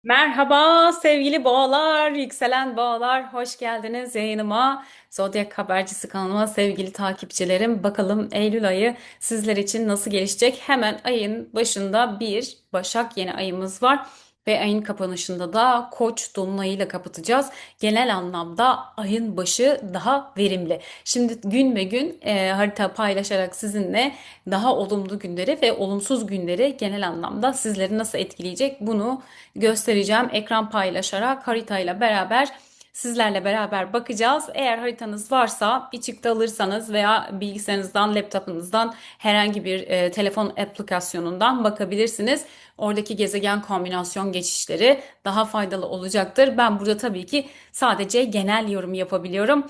Merhaba sevgili boğalar, yükselen boğalar, hoş geldiniz yayınıma. Zodyak Habercisi kanalıma sevgili takipçilerim. Bakalım Eylül ayı sizler için nasıl gelişecek? Hemen ayın başında bir Başak yeni ayımız var. Ve ayın kapanışında da Koç dolunayıyla kapatacağız. Genel anlamda ayın başı daha verimli. Şimdi gün ve gün harita paylaşarak sizinle daha olumlu günleri ve olumsuz günleri genel anlamda sizleri nasıl etkileyecek bunu göstereceğim. Ekran paylaşarak haritayla beraber sizlerle beraber bakacağız. Eğer haritanız varsa bir çıktı alırsanız veya bilgisayarınızdan, laptopunuzdan herhangi bir telefon aplikasyonundan bakabilirsiniz. Oradaki gezegen kombinasyon geçişleri daha faydalı olacaktır. Ben burada tabii ki sadece genel yorum yapabiliyorum.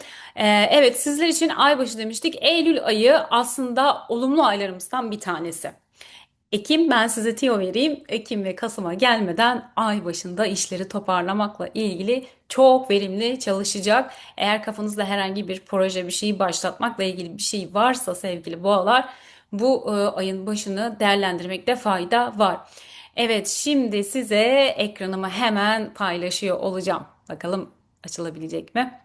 Evet, sizler için aybaşı demiştik. Eylül ayı aslında olumlu aylarımızdan bir tanesi. Ekim, ben size tiyo vereyim. Ekim ve Kasım'a gelmeden ay başında işleri toparlamakla ilgili çok verimli çalışacak. Eğer kafanızda herhangi bir proje, bir şeyi başlatmakla ilgili bir şey varsa sevgili boğalar, bu ayın başını değerlendirmekte fayda var. Evet, şimdi size ekranımı hemen paylaşıyor olacağım. Bakalım açılabilecek mi?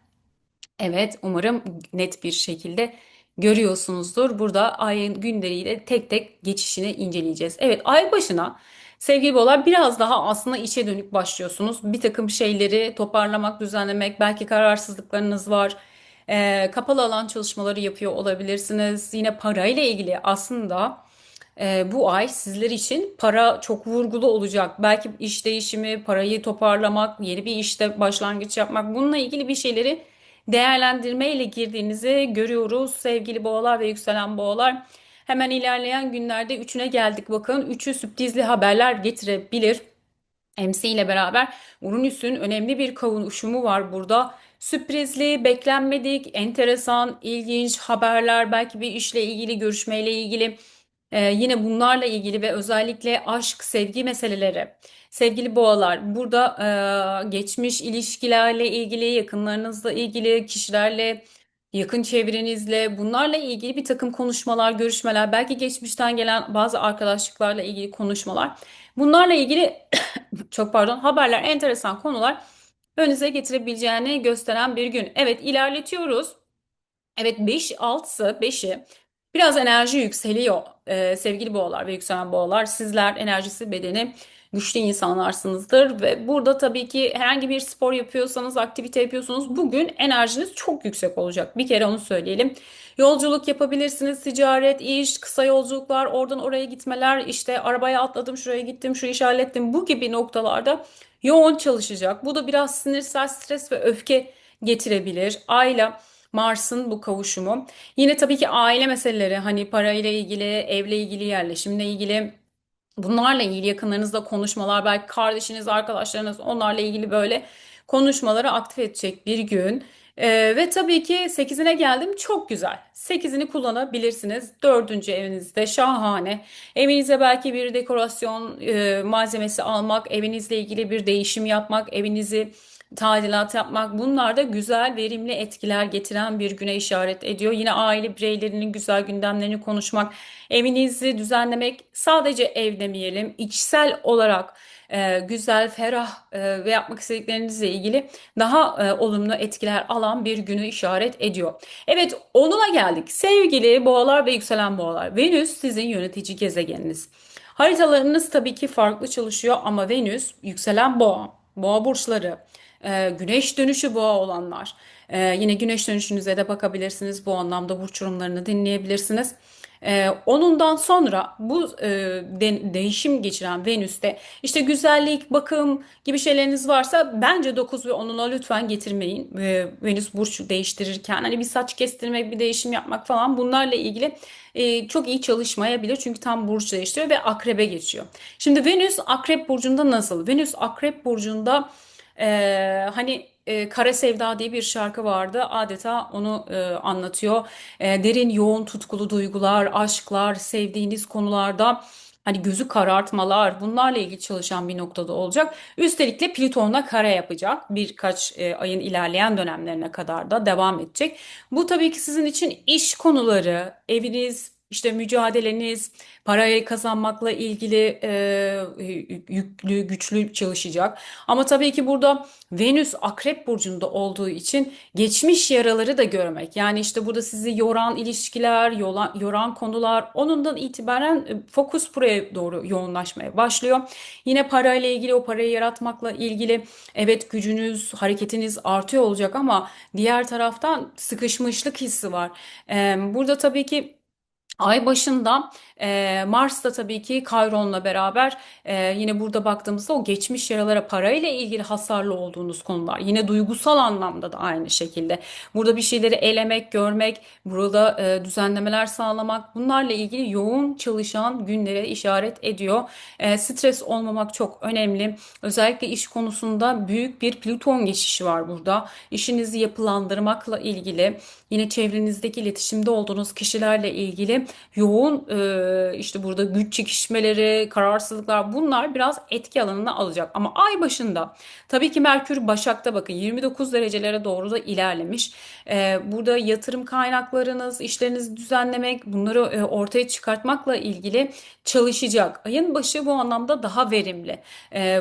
Evet, umarım net bir şekilde görüyorsunuzdur. Burada ayın günleriyle tek tek geçişini inceleyeceğiz. Evet, ay başına sevgili boğalar biraz daha aslında içe dönük başlıyorsunuz. Bir takım şeyleri toparlamak, düzenlemek, belki kararsızlıklarınız var. Kapalı alan çalışmaları yapıyor olabilirsiniz. Yine parayla ilgili aslında bu ay sizler için para çok vurgulu olacak. Belki iş değişimi, parayı toparlamak, yeni bir işte başlangıç yapmak, bununla ilgili bir şeyleri değerlendirmeyle girdiğinizi görüyoruz sevgili boğalar ve yükselen boğalar. Hemen ilerleyen günlerde üçüne geldik, bakın. Üçü sürprizli haberler getirebilir. MC ile beraber Uranüs'ün önemli bir kavuşumu var burada. Sürprizli, beklenmedik, enteresan, ilginç haberler, belki bir işle ilgili, görüşmeyle ilgili, yine bunlarla ilgili ve özellikle aşk, sevgi meseleleri. Sevgili boğalar, burada geçmiş ilişkilerle ilgili, yakınlarınızla ilgili, kişilerle, yakın çevrenizle, bunlarla ilgili bir takım konuşmalar, görüşmeler, belki geçmişten gelen bazı arkadaşlıklarla ilgili konuşmalar. Bunlarla ilgili çok pardon, haberler, enteresan konular önünüze getirebileceğini gösteren bir gün. Evet, ilerletiyoruz. Evet, 5 altısı 5'i biraz enerji yükseliyor sevgili boğalar ve yükselen boğalar. Sizler enerjisi bedeni güçlü insanlarsınızdır ve burada tabii ki herhangi bir spor yapıyorsanız, aktivite yapıyorsanız bugün enerjiniz çok yüksek olacak. Bir kere onu söyleyelim. Yolculuk yapabilirsiniz, ticaret, iş, kısa yolculuklar, oradan oraya gitmeler, işte arabaya atladım, şuraya gittim, şu işi hallettim. Bu gibi noktalarda yoğun çalışacak. Bu da biraz sinirsel stres ve öfke getirebilir. Aile Mars'ın bu kavuşumu. Yine tabii ki aile meseleleri, hani parayla ilgili, evle ilgili, yerleşimle ilgili, bunlarla ilgili yakınlarınızla konuşmalar, belki kardeşiniz, arkadaşlarınız, onlarla ilgili böyle konuşmaları aktif edecek bir gün. Ve tabii ki sekizine geldim, çok güzel. Sekizini kullanabilirsiniz. Dördüncü evinizde şahane. Evinize belki bir dekorasyon malzemesi almak, evinizle ilgili bir değişim yapmak, evinizi tadilat yapmak, bunlar da güzel, verimli etkiler getiren bir güne işaret ediyor. Yine aile bireylerinin güzel gündemlerini konuşmak, evinizi düzenlemek, sadece ev demeyelim, içsel olarak güzel, ferah ve yapmak istediklerinizle ilgili daha olumlu etkiler alan bir günü işaret ediyor. Evet, onuna geldik. Sevgili boğalar ve yükselen boğalar. Venüs sizin yönetici gezegeniniz. Haritalarınız tabii ki farklı çalışıyor ama Venüs yükselen boğa, boğa burçları, güneş dönüşü boğa olanlar. Yine güneş dönüşünüze de bakabilirsiniz. Bu anlamda burç yorumlarını dinleyebilirsiniz. Onundan sonra bu değişim geçiren Venüs'te işte güzellik, bakım gibi şeyleriniz varsa bence 9 ve 10'una lütfen getirmeyin. Venüs burç değiştirirken hani bir saç kestirmek, bir değişim yapmak falan, bunlarla ilgili çok iyi çalışmayabilir. Çünkü tam burç değiştiriyor ve akrebe geçiyor. Şimdi Venüs akrep burcunda nasıl? Venüs akrep burcunda hani Kara Sevda diye bir şarkı vardı. Adeta onu anlatıyor. Derin, yoğun, tutkulu duygular, aşklar, sevdiğiniz konularda hani gözü karartmalar, bunlarla ilgili çalışan bir noktada olacak. Üstelik de Plüton'la kare yapacak. Birkaç ayın ilerleyen dönemlerine kadar da devam edecek. Bu tabii ki sizin için iş konuları, eviniz, işte mücadeleniz, parayı kazanmakla ilgili yüklü, güçlü çalışacak. Ama tabii ki burada Venüs Akrep Burcu'nda olduğu için geçmiş yaraları da görmek. Yani işte burada sizi yoran ilişkiler, yoran konular, onundan itibaren fokus buraya doğru yoğunlaşmaya başlıyor. Yine parayla ilgili, o parayı yaratmakla ilgili evet gücünüz, hareketiniz artıyor olacak ama diğer taraftan sıkışmışlık hissi var. Burada tabii ki ay başında Mars da tabii ki Chiron'la beraber yine burada baktığımızda o geçmiş yaralara parayla ilgili hasarlı olduğunuz konular. Yine duygusal anlamda da aynı şekilde. Burada bir şeyleri elemek, görmek, burada düzenlemeler sağlamak bunlarla ilgili yoğun çalışan günlere işaret ediyor. Stres olmamak çok önemli. Özellikle iş konusunda büyük bir Plüton geçişi var burada. İşinizi yapılandırmakla ilgili yine çevrenizdeki iletişimde olduğunuz kişilerle ilgili yoğun işte burada güç çekişmeleri, kararsızlıklar bunlar biraz etki alanına alacak. Ama ay başında tabii ki Merkür Başak'ta bakın 29 derecelere doğru da ilerlemiş. Burada yatırım kaynaklarınız, işlerinizi düzenlemek, bunları ortaya çıkartmakla ilgili çalışacak. Ayın başı bu anlamda daha verimli.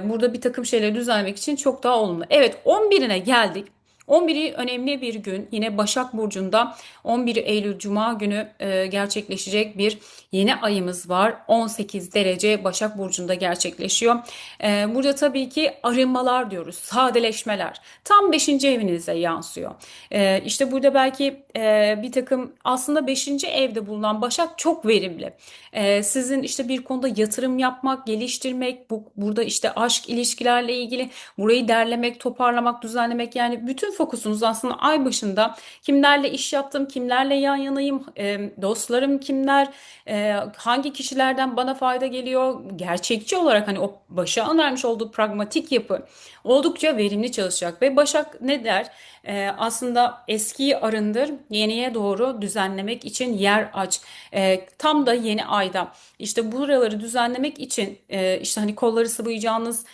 Burada bir takım şeyleri düzenlemek için çok daha olumlu. Evet 11'ine geldik. 11'i önemli bir gün. Yine Başak Burcu'nda 11 Eylül Cuma günü gerçekleşecek bir yeni ayımız var. 18 derece Başak Burcu'nda gerçekleşiyor. Burada tabii ki arınmalar diyoruz, sadeleşmeler. Tam 5. evinize yansıyor. İşte burada belki bir takım aslında 5. evde bulunan Başak çok verimli. Sizin işte bir konuda yatırım yapmak, geliştirmek, burada işte aşk ilişkilerle ilgili burayı derlemek, toparlamak, düzenlemek yani bütün fokusunuz aslında ay başında kimlerle iş yaptım, kimlerle yan yanayım, dostlarım kimler, hangi kişilerden bana fayda geliyor, gerçekçi olarak hani o Başak'ın vermiş olduğu pragmatik yapı oldukça verimli çalışacak ve Başak ne der? Aslında eskiyi arındır, yeniye doğru düzenlemek için yer aç. Tam da yeni ayda işte buraları düzenlemek için işte hani kolları sıvayacağınız,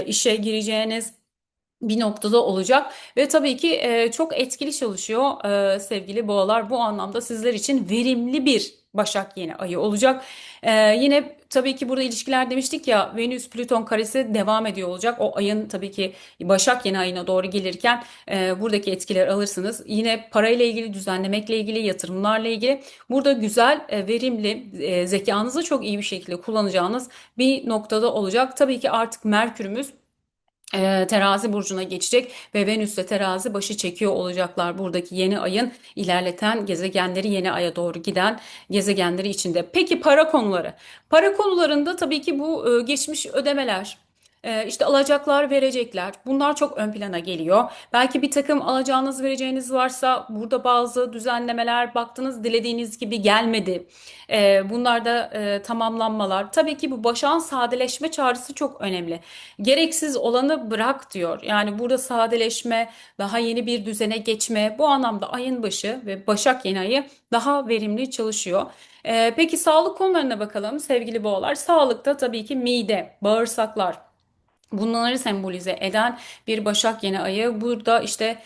işe gireceğiniz bir noktada olacak ve tabii ki çok etkili çalışıyor sevgili boğalar. Bu anlamda sizler için verimli bir Başak yeni ayı olacak. Yine tabii ki burada ilişkiler demiştik ya Venüs Plüton karesi devam ediyor olacak. O ayın tabii ki Başak yeni ayına doğru gelirken buradaki etkiler alırsınız. Yine parayla ilgili, düzenlemekle ilgili, yatırımlarla ilgili burada güzel, verimli, zekanızı çok iyi bir şekilde kullanacağınız bir noktada olacak. Tabii ki artık Merkür'ümüz Terazi burcuna geçecek ve Venüs de terazi başı çekiyor olacaklar buradaki yeni ayın ilerleten gezegenleri yeni aya doğru giden gezegenleri içinde. Peki para konuları. Para konularında tabii ki bu geçmiş ödemeler, işte alacaklar, verecekler. Bunlar çok ön plana geliyor. Belki bir takım alacağınız, vereceğiniz varsa burada bazı düzenlemeler baktınız dilediğiniz gibi gelmedi. Bunlar da tamamlanmalar. Tabii ki bu başağın sadeleşme çağrısı çok önemli. Gereksiz olanı bırak diyor. Yani burada sadeleşme, daha yeni bir düzene geçme. Bu anlamda ayın başı ve Başak yeni ayı daha verimli çalışıyor. Peki sağlık konularına bakalım sevgili boğalar. Sağlıkta tabii ki mide, bağırsaklar. Bunları sembolize eden bir Başak yeni ayı. Burada işte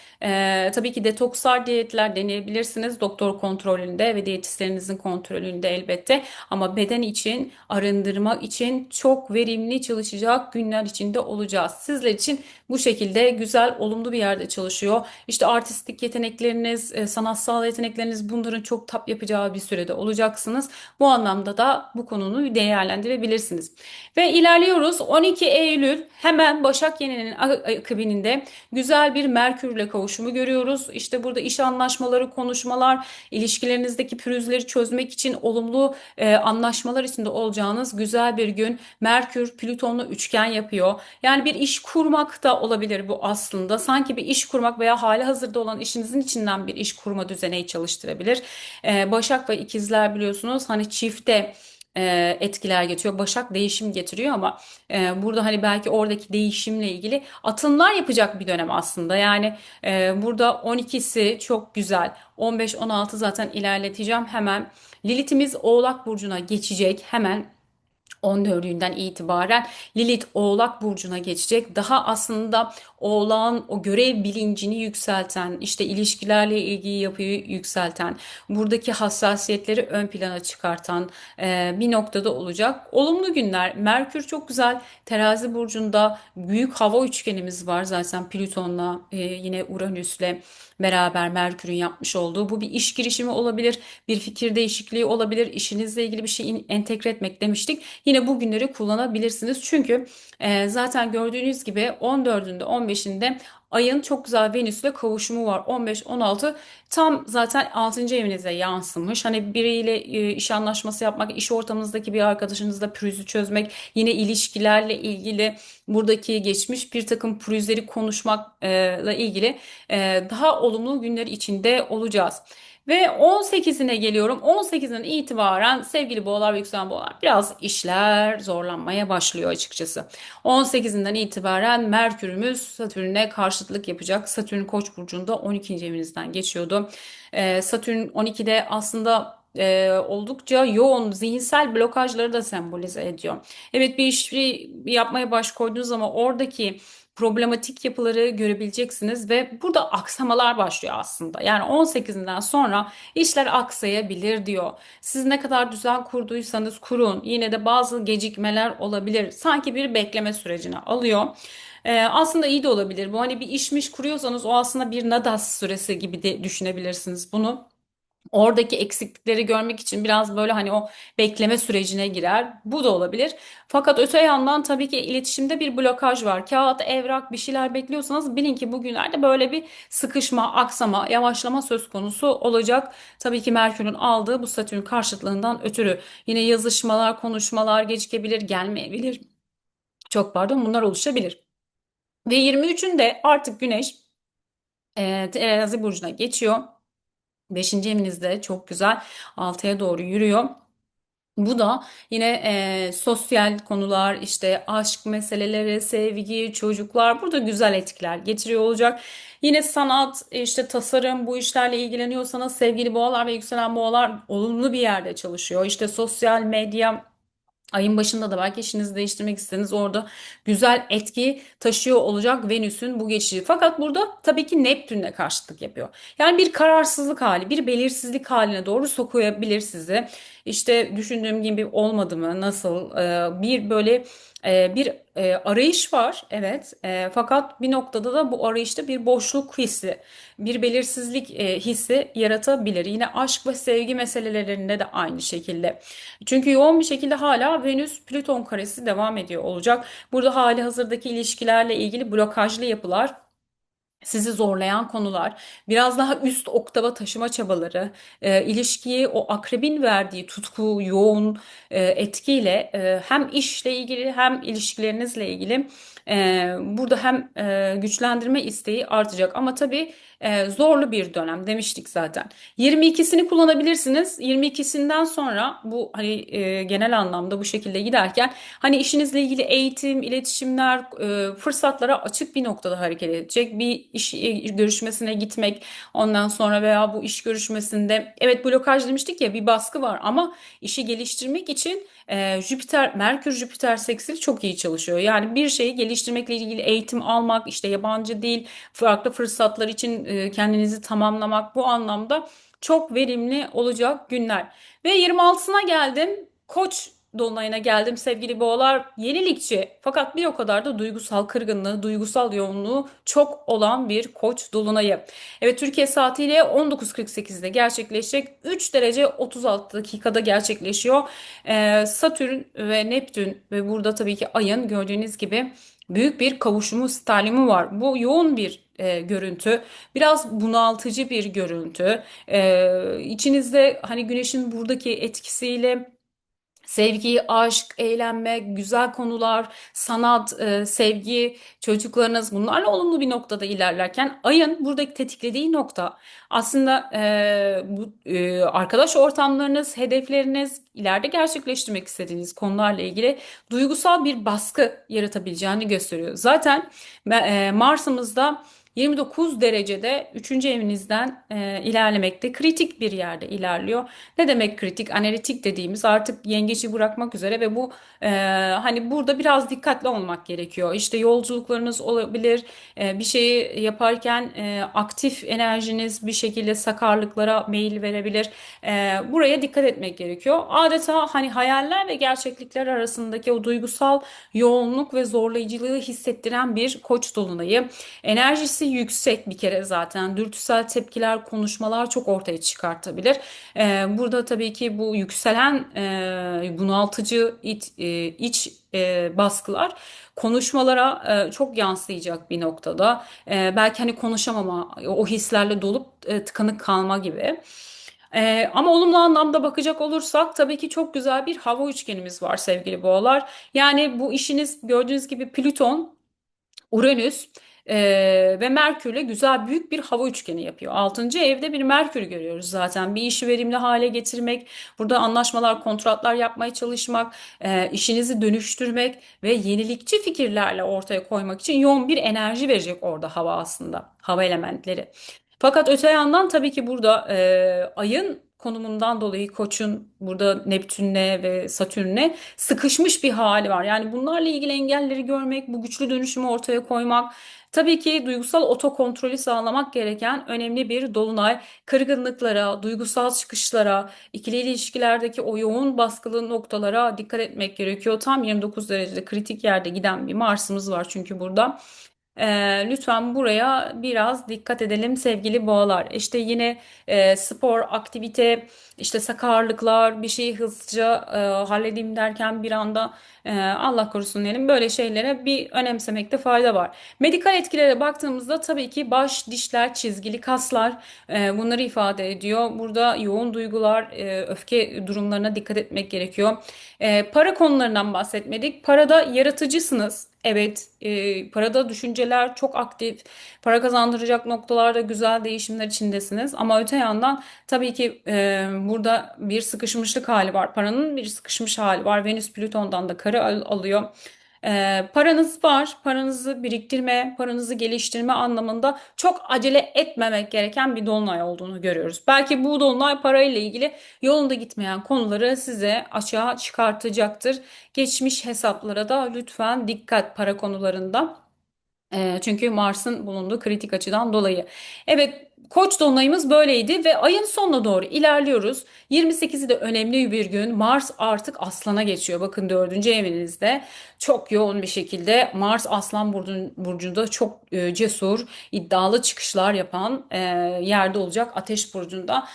tabii ki detokslar diyetler deneyebilirsiniz. Doktor kontrolünde ve diyetisyerinizin kontrolünde elbette. Ama beden için, arındırma için çok verimli çalışacak günler içinde olacağız. Sizler için bu şekilde güzel, olumlu bir yerde çalışıyor. İşte artistik yetenekleriniz, sanatsal yetenekleriniz bunların çok tap yapacağı bir sürede olacaksınız. Bu anlamda da bu konunu değerlendirebilirsiniz. Ve ilerliyoruz. 12 Eylül hemen Başak Yeni'nin akabininde güzel bir Merkürle kavuşumu görüyoruz. İşte burada iş anlaşmaları, konuşmalar, ilişkilerinizdeki pürüzleri çözmek için olumlu anlaşmalar içinde olacağınız güzel bir gün. Merkür Plüton'la üçgen yapıyor. Yani bir iş kurmak da olabilir bu aslında. Sanki bir iş kurmak veya hali hazırda olan işinizin içinden bir iş kurma düzeneyi çalıştırabilir. Başak ve ikizler biliyorsunuz hani çifte etkiler getiriyor. Başak değişim getiriyor ama burada hani belki oradaki değişimle ilgili atımlar yapacak bir dönem aslında. Yani burada 12'si çok güzel. 15-16 zaten ilerleteceğim hemen. Lilith'imiz Oğlak Burcu'na geçecek. Hemen 14'ünden itibaren Lilith Oğlak Burcu'na geçecek. Daha aslında Oğlak'ın o görev bilincini yükselten, işte ilişkilerle ilgili yapıyı yükselten, buradaki hassasiyetleri ön plana çıkartan bir noktada olacak. Olumlu günler. Merkür çok güzel. Terazi Burcu'nda büyük hava üçgenimiz var zaten Plüton'la yine Uranüs'le beraber Merkür'ün yapmış olduğu. Bu bir iş girişimi olabilir, bir fikir değişikliği olabilir, işinizle ilgili bir şey entegre etmek demiştik. Yine bu günleri kullanabilirsiniz. Çünkü zaten gördüğünüz gibi 14'ünde 15'inde ayın çok güzel Venüs'le kavuşumu var. 15-16 tam zaten 6. evinize yansımış. Hani biriyle iş anlaşması yapmak, iş ortamınızdaki bir arkadaşınızla pürüzü çözmek, yine ilişkilerle ilgili buradaki geçmiş bir takım pürüzleri konuşmakla ilgili daha olumlu günler içinde olacağız. Ve 18'ine geliyorum. 18'den itibaren sevgili boğalar ve yükselen boğalar biraz işler zorlanmaya başlıyor açıkçası. 18'inden itibaren Merkürümüz Satürn'e karşıtlık yapacak. Satürn Koç burcunda 12. evinizden geçiyordu. Satürn 12'de aslında oldukça yoğun zihinsel blokajları da sembolize ediyor. Evet, bir iş yapmaya baş koyduğunuz ama oradaki problematik yapıları görebileceksiniz ve burada aksamalar başlıyor aslında. Yani 18'inden sonra işler aksayabilir diyor. Siz ne kadar düzen kurduysanız kurun, yine de bazı gecikmeler olabilir. Sanki bir bekleme sürecine alıyor. Aslında iyi de olabilir. Bu hani bir işmiş kuruyorsanız o aslında bir nadas süresi gibi de düşünebilirsiniz bunu. Oradaki eksiklikleri görmek için biraz böyle hani o bekleme sürecine girer. Bu da olabilir. Fakat öte yandan tabii ki iletişimde bir blokaj var. Kağıt, evrak bir şeyler bekliyorsanız bilin ki bugünlerde böyle bir sıkışma, aksama, yavaşlama söz konusu olacak. Tabii ki Merkür'ün aldığı bu Satürn karşıtlığından ötürü yine yazışmalar, konuşmalar gecikebilir, gelmeyebilir. Çok pardon, bunlar oluşabilir. Ve 23'ünde artık Güneş Terazi burcuna geçiyor. 5. evinizde çok güzel 6'ya doğru yürüyor. Bu da yine sosyal konular, işte aşk meseleleri, sevgi, çocuklar burada güzel etkiler getiriyor olacak. Yine sanat, işte tasarım, bu işlerle ilgileniyorsanız sevgili boğalar ve yükselen boğalar olumlu bir yerde çalışıyor. İşte sosyal medya, ayın başında da belki işinizi değiştirmek istediniz. Orada güzel etki taşıyor olacak Venüs'ün bu geçişi. Fakat burada tabii ki Neptün'le karşıtlık yapıyor. Yani bir kararsızlık hali, bir belirsizlik haline doğru sokuyabilir sizi. İşte düşündüğüm gibi olmadı mı? Nasıl? Bir böyle bir arayış var. Evet. Fakat bir noktada da bu arayışta bir boşluk hissi, bir belirsizlik hissi yaratabilir. Yine aşk ve sevgi meselelerinde de aynı şekilde. Çünkü yoğun bir şekilde hala Venüs-Plüton karesi devam ediyor olacak. Burada hali hazırdaki ilişkilerle ilgili blokajlı yapılar, sizi zorlayan konular, biraz daha üst oktava taşıma çabaları, ilişkiyi o akrebin verdiği tutku, yoğun etkiyle hem işle ilgili hem ilişkilerinizle ilgili burada hem güçlendirme isteği artacak. Ama tabii zorlu bir dönem demiştik zaten. 22'sini kullanabilirsiniz. 22'sinden sonra bu hani genel anlamda bu şekilde giderken hani işinizle ilgili eğitim, iletişimler, fırsatlara açık bir noktada hareket edecek. Bir iş görüşmesine gitmek, ondan sonra veya bu iş görüşmesinde evet blokaj demiştik ya, bir baskı var ama işi geliştirmek için Jüpiter, Merkür Jüpiter seksili çok iyi çalışıyor. Yani bir şeyi geliştirmekle ilgili eğitim almak, işte yabancı dil, farklı fırsatlar için kendinizi tamamlamak, bu anlamda çok verimli olacak günler. Ve 26'sına geldim. Koç dolunayına geldim sevgili boğalar. Yenilikçi fakat bir o kadar da duygusal kırgınlığı, duygusal yoğunluğu çok olan bir koç dolunayı. Evet, Türkiye saatiyle 19.48'de gerçekleşecek. 3 derece 36 dakikada gerçekleşiyor. Satürn ve Neptün ve burada tabii ki ayın gördüğünüz gibi büyük bir kavuşumu, sterlimu var. Bu yoğun bir görüntü. Biraz bunaltıcı bir görüntü. İçinizde hani güneşin buradaki etkisiyle sevgi, aşk, eğlenme, güzel konular, sanat, sevgi, çocuklarınız bunlarla olumlu bir noktada ilerlerken ayın buradaki tetiklediği nokta aslında bu arkadaş ortamlarınız, hedefleriniz, ileride gerçekleştirmek istediğiniz konularla ilgili duygusal bir baskı yaratabileceğini gösteriyor. Zaten Mars'ımızda 29 derecede üçüncü evinizden ilerlemekte. Kritik bir yerde ilerliyor. Ne demek kritik? Analitik dediğimiz artık yengeci bırakmak üzere ve bu e, hani burada biraz dikkatli olmak gerekiyor. İşte yolculuklarınız olabilir. Bir şeyi yaparken aktif enerjiniz bir şekilde sakarlıklara meyil verebilir. Buraya dikkat etmek gerekiyor. Adeta hani hayaller ve gerçeklikler arasındaki o duygusal yoğunluk ve zorlayıcılığı hissettiren bir koç dolunayı. Enerjisi yüksek bir kere zaten. Dürtüsel tepkiler, konuşmalar çok ortaya çıkartabilir. Burada tabii ki bu yükselen bunaltıcı iç baskılar konuşmalara çok yansıyacak bir noktada. Belki hani konuşamama, o hislerle dolup tıkanık kalma gibi. Ama olumlu anlamda bakacak olursak tabii ki çok güzel bir hava üçgenimiz var sevgili boğalar. Yani bu işiniz gördüğünüz gibi Plüton, Uranüs ve Merkür'le güzel büyük bir hava üçgeni yapıyor. Altıncı evde bir Merkür görüyoruz zaten. Bir işi verimli hale getirmek, burada anlaşmalar, kontratlar yapmaya çalışmak, işinizi dönüştürmek ve yenilikçi fikirlerle ortaya koymak için yoğun bir enerji verecek orada hava aslında. Hava elementleri. Fakat öte yandan tabii ki burada ayın konumundan dolayı Koç'un burada Neptün'le ve Satürn'le sıkışmış bir hali var. Yani bunlarla ilgili engelleri görmek, bu güçlü dönüşümü ortaya koymak, tabii ki duygusal otokontrolü sağlamak gereken önemli bir dolunay. Kırgınlıklara, duygusal çıkışlara, ikili ilişkilerdeki o yoğun baskılı noktalara dikkat etmek gerekiyor. Tam 29 derecede kritik yerde giden bir Mars'ımız var çünkü burada. Lütfen buraya biraz dikkat edelim sevgili boğalar. İşte yine spor, aktivite, işte sakarlıklar, bir şeyi hızlıca halledeyim derken bir anda Allah korusun diyelim böyle şeylere bir önemsemekte fayda var. Medikal etkilere baktığımızda tabii ki baş, dişler, çizgili kaslar bunları ifade ediyor. Burada yoğun duygular, öfke durumlarına dikkat etmek gerekiyor. Para konularından bahsetmedik. Parada yaratıcısınız. Evet, parada düşünceler çok aktif, para kazandıracak noktalarda güzel değişimler içindesiniz. Ama öte yandan tabii ki burada bir sıkışmışlık hali var. Paranın bir sıkışmış hali var. Venüs Plüton'dan da kare alıyor. Paranız var, paranızı biriktirme, paranızı geliştirme anlamında çok acele etmemek gereken bir dolunay olduğunu görüyoruz. Belki bu dolunay parayla ilgili yolunda gitmeyen konuları size açığa çıkartacaktır. Geçmiş hesaplara da lütfen dikkat para konularında. Çünkü Mars'ın bulunduğu kritik açıdan dolayı. Evet, Koç dolunayımız böyleydi ve ayın sonuna doğru ilerliyoruz. 28'i de önemli bir gün. Mars artık Aslan'a geçiyor. Bakın dördüncü evinizde çok yoğun bir şekilde Mars Aslan burcunda çok cesur, iddialı çıkışlar yapan yerde olacak. Ateş burcunda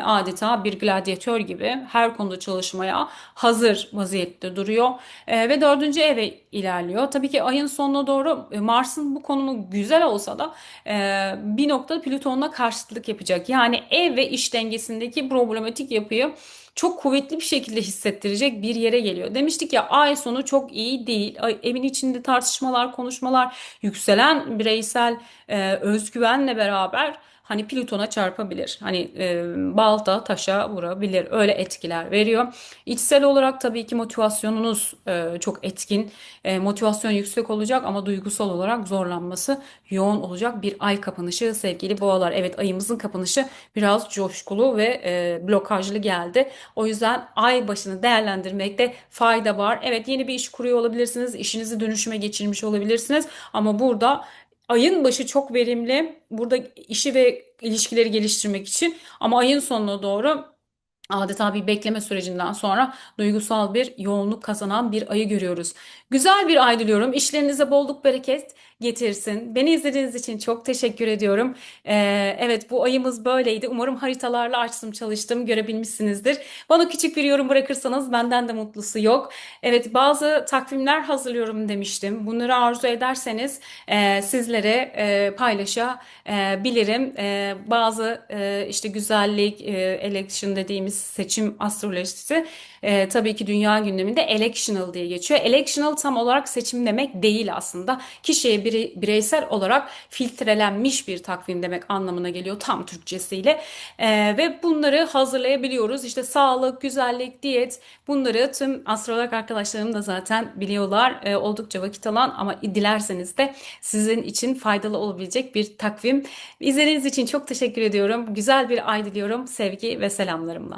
adeta bir gladyatör gibi her konuda çalışmaya hazır vaziyette duruyor. Ve dördüncü eve ilerliyor. Tabii ki ayın sonuna doğru Mars'ın bu konumu güzel olsa da bir noktada Plüton'la karşıtlık yapacak. Yani ev ve iş dengesindeki problematik yapıyı çok kuvvetli bir şekilde hissettirecek bir yere geliyor. Demiştik ya ay sonu çok iyi değil. Evin içinde tartışmalar, konuşmalar, yükselen bireysel özgüvenle beraber hani Plüton'a çarpabilir. Hani balta taşa vurabilir. Öyle etkiler veriyor. İçsel olarak tabii ki motivasyonunuz çok etkin. Motivasyon yüksek olacak ama duygusal olarak zorlanması yoğun olacak bir ay kapanışı sevgili boğalar. Evet, ayımızın kapanışı biraz coşkulu ve blokajlı geldi. O yüzden ay başını değerlendirmekte fayda var. Evet, yeni bir iş kuruyor olabilirsiniz. İşinizi dönüşüme geçirmiş olabilirsiniz. Ama burada ayın başı çok verimli. Burada işi ve ilişkileri geliştirmek için ama ayın sonuna doğru adeta bir bekleme sürecinden sonra duygusal bir yoğunluk kazanan bir ayı görüyoruz. Güzel bir ay diliyorum. İşlerinize bolluk bereket getirsin. Beni izlediğiniz için çok teşekkür ediyorum. Evet, bu ayımız böyleydi. Umarım haritalarla açtım çalıştım görebilmişsinizdir. Bana küçük bir yorum bırakırsanız benden de mutlusu yok. Evet, bazı takvimler hazırlıyorum demiştim. Bunları arzu ederseniz sizlere paylaşabilirim. Bazı işte güzellik, election dediğimiz seçim astrolojisi tabii ki dünya gündeminde electional diye geçiyor. Electional tam olarak seçim demek değil aslında. Kişiye bireysel olarak filtrelenmiş bir takvim demek anlamına geliyor tam Türkçesiyle. Ve bunları hazırlayabiliyoruz. İşte sağlık, güzellik, diyet, bunları tüm astrolog arkadaşlarım da zaten biliyorlar. Oldukça vakit alan ama dilerseniz de sizin için faydalı olabilecek bir takvim. İzlediğiniz için çok teşekkür ediyorum. Güzel bir ay diliyorum. Sevgi ve selamlarımla.